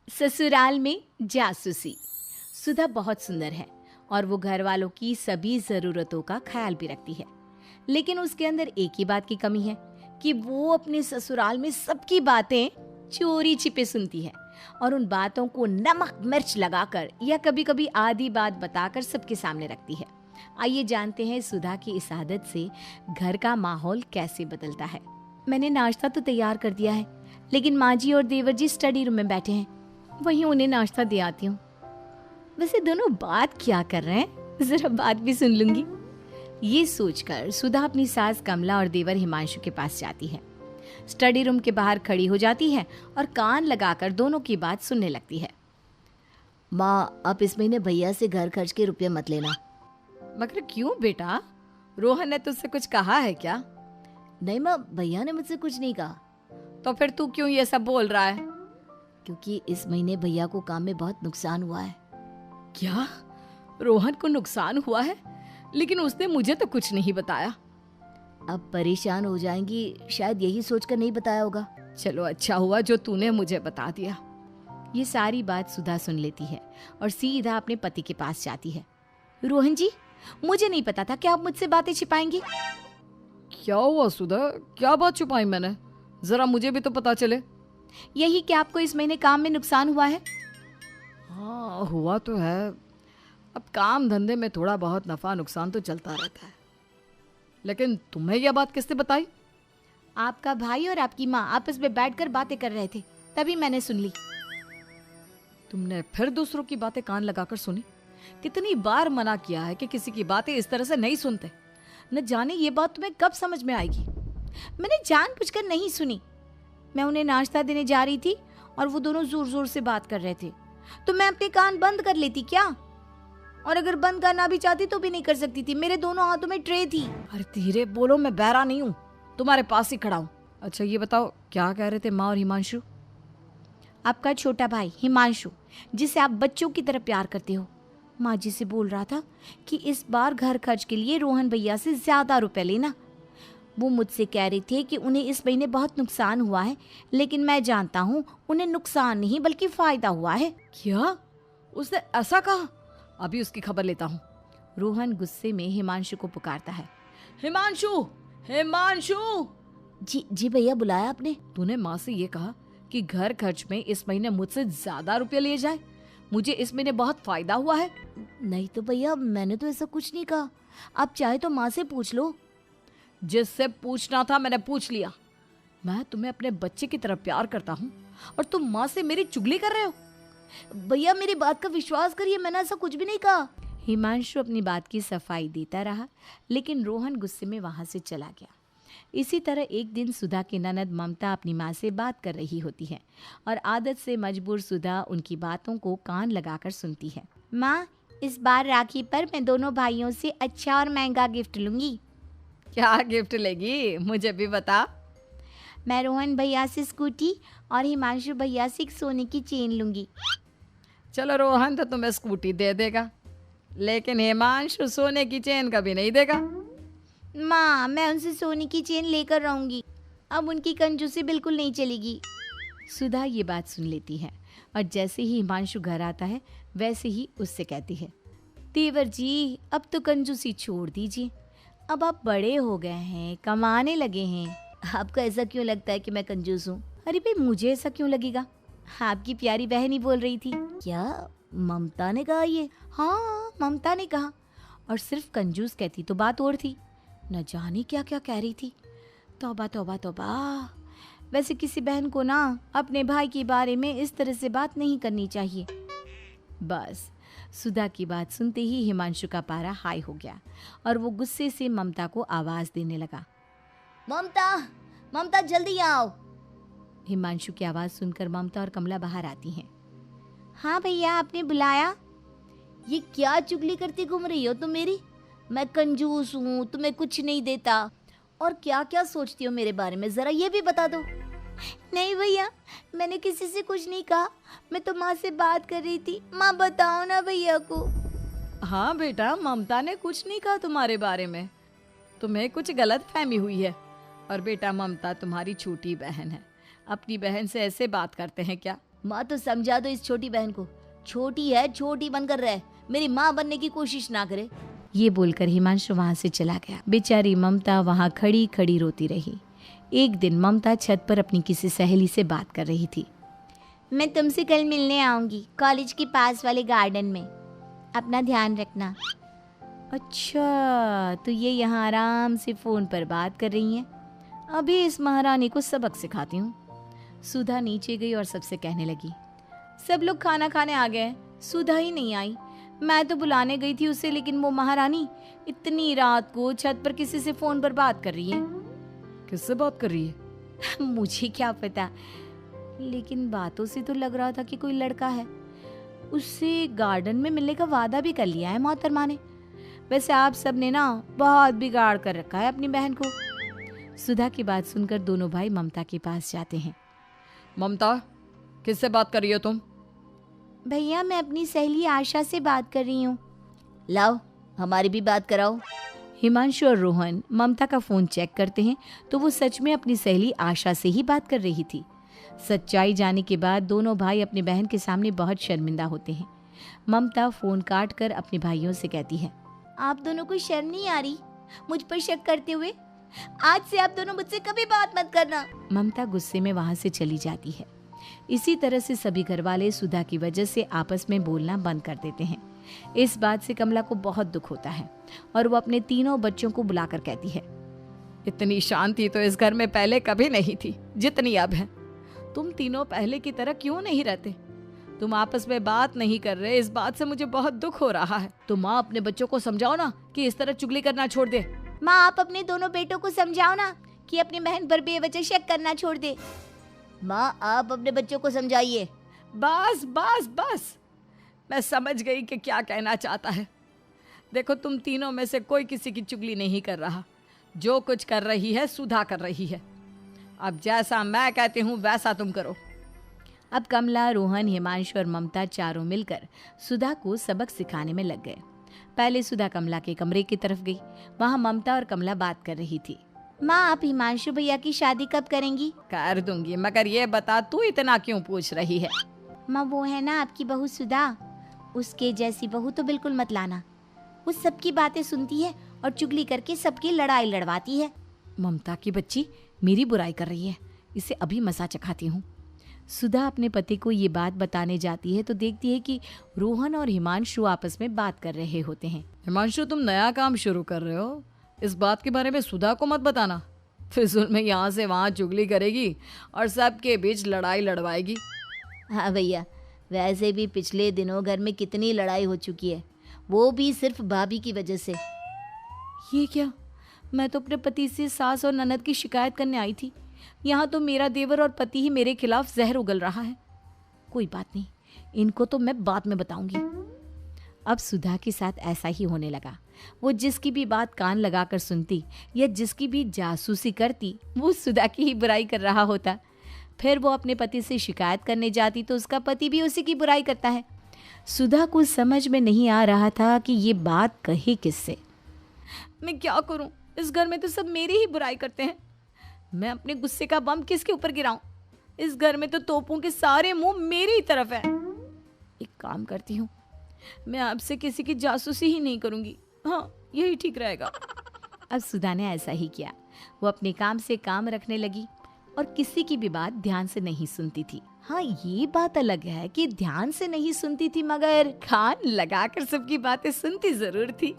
ससुराल में जासूसी। सुधा बहुत सुंदर है और वो घर वालों की सभी ज़रूरतों का ख्याल भी रखती है, लेकिन उसके अंदर एक ही बात की कमी है कि वो अपने ससुराल में सबकी बातें चोरी छिपे सुनती है और उन बातों को नमक मिर्च लगाकर या कभी कभी आधी बात बताकर सबके सामने रखती है। आइए जानते हैं सुधा की इस आदत से घर का माहौल कैसे बदलता है। मैंने नाश्ता तो तैयार कर दिया है, लेकिन माँ जी और देवर जी स्टडी रूम में बैठे हैं, वहीं उन्हें नाश्ता दे आती हूँ। वैसे दोनों बात क्या कर रहे हैं, जरा बात भी सुन लूंगी। ये सोचकर सुधा अपनी सास कमला और देवर हिमांशु के पास जाती है। स्टडी रूम के बाहर खड़ी हो जाती है और कान लगाकर दोनों की बात सुनने लगती है। माँ, आप इस महीने भैया से घर खर्च के रुपये मत लेना। मगर क्यों बेटा, रोहन ने तुझसे कुछ कहा है क्या? नहीं माँ, भैया ने मुझसे कुछ नहीं कहा। तो फिर तू क्यों ये सब बोल रहा है? क्योंकि इस महीने भैया को काम में बहुत नुकसान हुआ है। क्या? रोहन को नुकसान हुआ है? लेकिन उसने मुझे तो कुछ नहीं बताया। अब परेशान हो जाएंगी, शायद यही सोचकर नहीं बताया होगा। चलो अच्छा हुआ जो तूने मुझे बता दिया। ये सारी बात सुधा सुन लेती है और सीधा अपने पति के पास जाती है। रोहन जी, मुझे नहीं पता था कि आप मुझसे बातें छिपाएंगी। क्या हुआ सुधा, क्या बात छुपाई मैंने? जरा मुझे भी तो पता चले। यही कि आपको इस महीने काम में नुकसान हुआ है। हाँ, हुआ तो है। अब काम धंधे में थोड़ा बहुत नफा नुकसान तो चलता रहता है। लेकिन तुम्हें यह बात किसने बताई? आपका भाई और आपकी माँ आपस में बैठकर बातें कर रहे थे, तभी मैंने सुन ली। तुमने फिर दूसरों की बातें कान लगाकर सुनी? कितनी बार मना किया है कि किसी की बातें इस तरह से नहीं सुनते। न जाने ये बात तुम्हें कब समझ में आएगी। मैंने जानबूझकर नहीं सुनी। मैं उन्हें नाश्ता देने जा रही थी और वो दोनों जोर जोर से बात कर रहे थे, तो मैं अपने कान बंद कर लेती क्या? और अगर बंद करना भी चाहती तो भी नहीं कर सकती थी, मेरे दोनों हाथों में ट्रे थी। अरे धीरे बोलो, मैं बहरा नहीं हूँ, तुम्हारे पास ही खड़ा हूँ। अच्छा ये बताओ, क्या कह रहे थे माँ और हिमांशु? आपका छोटा भाई हिमांशु, जिसे आप बच्चों की तरह प्यार करते हो, माँ जी से बोल रहा था कि इस बार घर खर्च के लिए रोहन भैया से ज्यादा रुपए लेना। वो मुझसे कह रहे थे कि उन्हें इस महीने बहुत नुकसान हुआ है, लेकिन मैं जानता हूँ उन्हें नुकसान नहीं बल्कि फायदा हुआ है। क्या? उसने ऐसा कहा? अभी उसकी खबर लेता हूँ। रोहन गुस्से में हिमांशु को पुकारता है। हिमांशु, हिमांशु! जी भैया, बुलाया आपने? तूने माँ से ये कहा कि घर खर्च में इस महीने मुझसे ज्यादा रुपये लिए जाए, मुझे इस महीने बहुत फायदा हुआ है। नहीं तो भैया, मैंने तो ऐसा कुछ नहीं कहा। आप चाहे तो माँ से पूछ लो। जिससे पूछना था मैंने पूछ लिया। मैं तुम्हें अपने बच्चे की तरह प्यार करता हूँ और तुम माँ से मेरी चुगली कर रहे हो। भैया, मेरी बात का विश्वास करिए, मैंने ऐसा कुछ भी नहीं कहा। हिमांशु अपनी बात की सफाई देता रहा, लेकिन रोहन गुस्से में वहां से चला गया। इसी तरह एक दिन सुधा की ननद ममता अपनी माँ से बात कर रही होती है और आदत से मजबूर सुधा उनकी बातों को कान लगाकर सुनती है। माँ, इस बार राखी पर मैं दोनों भाइयों से अच्छा और महंगा गिफ्ट लूंगी। क्या गिफ्ट लेगी, मुझे भी बता। मैं रोहन भैया से स्कूटी और हिमांशु भैया से एक सोने की चेन लूंगी। चलो, रोहन तो तुम्हें स्कूटी दे देगा, लेकिन हिमांशु सोने की चेन कभी नहीं देगा। माँ, मैं उनसे सोने की चेन लेकर रहूंगी, अब उनकी कंजूसी बिल्कुल नहीं चलेगी। सुधा ये बात सुन लेती है और जैसे ही हिमांशु घर आता है वैसे ही उससे कहती है, देवर जी, अब तो कंजूसी छोड़ दीजिए, अब आप बड़े हो गए हैं, कमाने लगे हैं। आपको ऐसा क्यों लगता है कि मैं कंजूस हूँ? अरे भाई, मुझे ऐसा क्यों लगेगा? आपकी प्यारी बहन ही बोल रही थी। क्या ममता ने कहा ये? हाँ, ममता ने कहा। और सिर्फ कंजूस कहती तो बात और थी, न जाने क्या क्या कह रही थी। तौबा तौबा तौबा। वैसे किसी बहन को ना अपने भाई के बारे में इस तरह से बात नहीं करनी चाहिए। बस सुधा की बात सुनते ही हिमांशु का पारा हाई हो गया और वो गुस्से से ममता को आवाज देने लगा। ममता, ममता जल्दी आओ। हिमांशु की आवाज सुनकर ममता और कमला बाहर आती हैं। हाँ भैया, आपने बुलाया? ये क्या चुगली करती घूम रही हो तुम मेरी? मैं कंजूस हूँ, तुम्हें कुछ नहीं देता, और क्या क्या सोचती हो मेरे बारे में, जरा ये भी बता दो। नहीं भैया, मैंने किसी से कुछ नहीं कहा, मैं तो माँ से बात कर रही थी। माँ बताओ ना भैया को। हाँ बेटा, ममता ने कुछ नहीं कहा तुम्हारे बारे में, तुम्हें कुछ गलत फहमी हुई है। और बेटा, ममता तुम्हारी छोटी बहन है, अपनी बहन से ऐसे बात करते हैं क्या? माँ तो समझा दो इस छोटी बहन को, छोटी है, छोटी बनकर रहे, मेरी माँ बनने की कोशिश ना करे। ये बोलकर हिमांशु वहां से चला गया। बेचारी ममता वहां खड़ी खड़ी रोती रही। एक दिन ममता छत पर अपनी किसी सहेली से बात कर रही थी। मैं तुमसे कल मिलने आऊंगी कॉलेज के पास वाले गार्डन में, अपना ध्यान रखना। अच्छा, तो ये यहाँ आराम से फोन पर बात कर रही हैं। अभी इस महारानी को सबक सिखाती हूँ। सुधा नीचे गई और सबसे कहने लगी, सब लोग खाना खाने आ गए, सुधा ही नहीं आई। मैं तो बुलाने गई थी उसे, लेकिन वो महारानी इतनी रात को छत पर किसी से फोन पर बात कर रही है। किससे बात कर रही है? मुझे क्या पता, लेकिन बातों से तो लग रहा था कि कोई लड़का है। उससे गार्डन में मिलने का वादा भी कर लिया है मोहतरमा ने। वैसे आप सब ने ना बहुत बिगाड़ कर रखा है अपनी बहन को। सुधा की बात सुनकर दोनों भाई ममता के पास जाते हैं। ममता, किससे बात कर रही हो तुम? भैया मैं अपनी सहेली आशा से बात कर रही हूँ। लाओ हमारी भी बात कराओ। हिमांशु और रोहन ममता का फोन चेक करते हैं तो वो सच में अपनी सहेली आशा से ही बात कर रही थी। सच्चाई जाने के बाद दोनों भाई अपनी बहन के सामने बहुत शर्मिंदा होते हैं। ममता फोन काट कर अपने भाइयों से कहती है, आप दोनों को शर्म नहीं आ रही मुझ पर शक करते हुए? आज से आप दोनों मुझसे कभी बात मत करना। ममता गुस्से में वहां से चली जाती है। इसी तरह से सभी घरवाले सुधा की वजह से आपस में बोलना बंद कर देते हैं। इस बात से कमला को बहुत दुख होता है और वो अपने तीनों बच्चों को बुलाकर कहती है, इतनी शांति तो इस घर में पहले कभी नहीं थी जितनी अब है। तुम तीनों पहले की तरह क्यों नहीं रहते? तुम आपस में बात नहीं कर रहे, इस बात से मुझे बहुत दुख हो रहा है। तो माँ अपने बच्चों को समझाओ ना कि इस तरह चुगली करना छोड़ दे। माँ आप अपने दोनों बेटों को समझाओ ना कि अपनी बहन पर बेवजह शक करना छोड़ दे। माँ आप अपने बच्चों को समझाइए। बस बस बस, मैं समझ गई कि क्या कहना चाहता है। देखो, तुम तीनों में से कोई किसी की चुगली नहीं कर रहा। जो कुछ कर रही है सुधा कर रही है। अब जैसा मैं कहती हूँ वैसा तुम करो। अब कमला, रोहन, हिमांशु और ममता चारों मिलकर सुधा को सबक सिखाने में लग गए। पहले सुधा कमला के कमरे की तरफ गई। वहाँ ममता और कमला बात कर रही थी। माँ आप हिमांशु भैया की शादी कब करेंगी? कर दूंगी, मगर ये बता तू इतना क्यों पूछ रही है? माँ वो है ना आपकी बहू सुधा, उसके जैसी बहू तो बिल्कुल मत लाना। वो सबकी बातें सुनती है और चुगली करके सबकी लड़ाई लड़वाती है। ममता की बच्ची मेरी बुराई कर रही है, इसे अभी मसा चखाती हूँ। सुधा अपने पति को ये बात बताने जाती है तो देखती है कि रोहन और हिमांशु आपस में बात कर रहे होते हैं। हिमांशु, तुम नया काम शुरू कर रहे हो, इस बात के बारे में सुधा को मत बताना। फिजूल में यहाँ से वहाँ चुगली करेगी और सबके बीच लड़ाई लड़वाएगी। हाँ भैया, वैसे भी पिछले दिनों घर में कितनी लड़ाई हो चुकी है, वो भी सिर्फ भाभी की वजह से। ये क्या? मैं तो अपने पति से सास और ननद की शिकायत करने आई थी। यहाँ तो मेरा देवर और पति ही मेरे खिलाफ जहर उगल रहा है। कोई बात नहीं, इनको तो मैं बाद में बताऊंगी। अब सुधा के साथ ऐसा ही होने लगा। वो जिसकी भी बात कान लगाकर सुनती या जिसकी भी जासूसी करती, वो सुधा की ही बुराई कर रहा होता। फिर वो अपने पति से शिकायत करने जाती तो उसका पति भी उसी की बुराई करता है। सुधा को समझ में नहीं आ रहा था कि ये बात कहे किससे। मैं क्या करूं? इस घर में तो सब मेरी ही बुराई करते हैं। मैं अपने गुस्से का बम किसके ऊपर गिराऊं? इस घर में तो तोपों के सारे मुंह मेरी ही तरफ है। एक काम करती हूँ, मैं आपसे किसी की जासूसी ही नहीं करूंगी। हाँ, यही ठीक रहेगा। अब सुधा ने ऐसा ही किया। वो अपने काम से काम रखने लगी और किसी की भी बात ध्यान से नहीं सुनती थी। हाँ, ये बात अलग है कि ध्यान से नहीं सुनती थी, मगर कान लगाकर सबकी बातें सुनती जरूर थी।